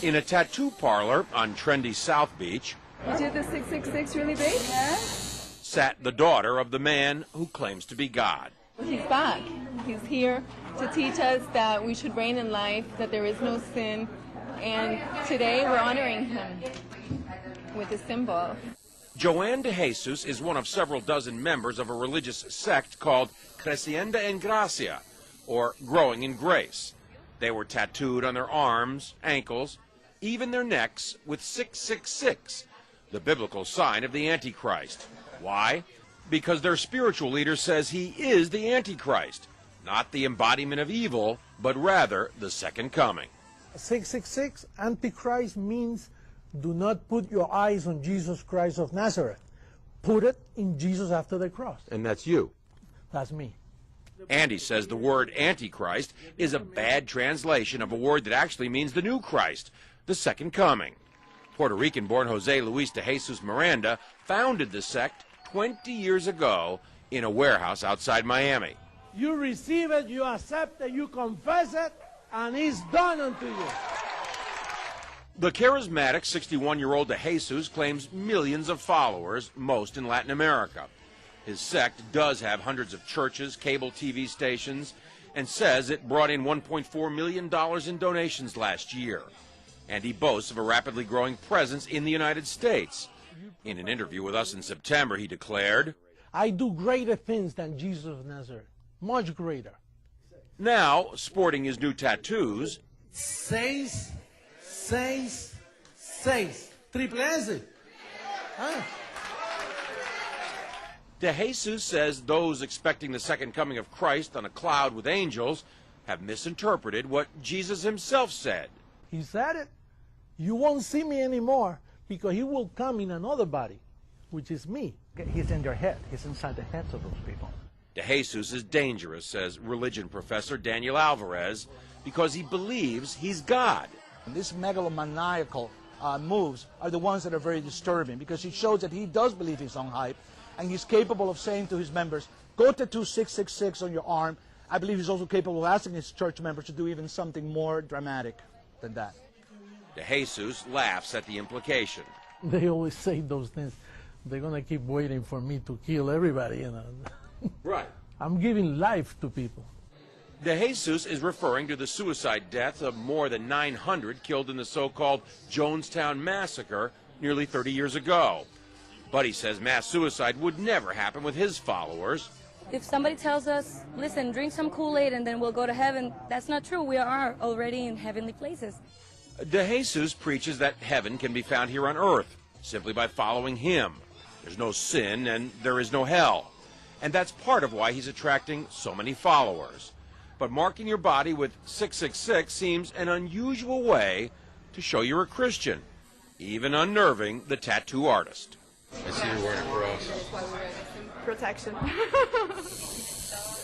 In a tattoo parlor on trendy South Beach, You did the 666 really big? Yeah. sat the daughter of the man who claims to be God. He's back. He's here to teach us that we should reign in life, that there is no sin, and today we're honoring him with this symbol. Joanne de Jesus is one of several dozen members of a religious sect called Creciendo en Gracia, or Growing in Grace. They were tattooed on their arms, ankles, even their necks with 666, the biblical sign of the Antichrist. Why? Because their spiritual leader says he is the Antichrist, not the embodiment of evil, but rather the second coming. 666, Antichrist means do not put your eyes on Jesus Christ of Nazareth. Put it in Jesus after the cross. And that's you. That's me. Andy says the word Antichrist is a bad translation of a word that actually means the new Christ, the second coming. Puerto Rican-born Jose Luis de Jesus Miranda founded the sect 20 years ago in a warehouse outside Miami. You receive it, you accept it, you confess it, and it's done unto you. The charismatic 61-year-old de Jesus claims millions of followers, most in Latin America. His sect does have hundreds of churches, cable TV stations, and says it brought in $1.4 million in donations last year. And he boasts of a rapidly growing presence in the United States. In an interview with us in September, he declared, I do greater things than Jesus of Nazareth, much greater. Now, sporting his new tattoos, 6, 6, 6. Triple S. Huh? de Jesus says those expecting the second coming of Christ on a cloud with angels have misinterpreted what Jesus himself said. He said it. You won't see me anymore because he will come in another body, which is me. He's in their head. He's inside the heads of those people. De Jesus is dangerous, says religion professor Daniel Alvarez, because he believes he's God. And these megalomaniacal moves are the ones that are very disturbing because it shows that he does believe his own hype, and he's capable of saying to his members, go tattoo 666 on your arm. I believe he's also capable of asking his church members to do even something more dramatic than that. De Jesus laughs at the implication. They always say those things. They're going to keep waiting for me to kill everybody, you know. Right. I'm giving life to people. De Jesus is referring to the suicide deaths of more than 900 killed in the so-called Jonestown massacre nearly 30 years ago. But he says mass suicide would never happen with his followers. If somebody tells us, listen, drink some Kool-Aid and then we'll go to heaven, that's not true. We are already in heavenly places. De Jesus preaches that heaven can be found here on earth simply by following him. There's no sin and there is no hell. And that's part of why he's attracting so many followers. But marking your body with 666 seems an unusual way to show you're a Christian, even unnerving the tattoo artist. I see you wearing a cross. Protection.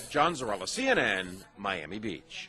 John Zarella, CNN, Miami Beach.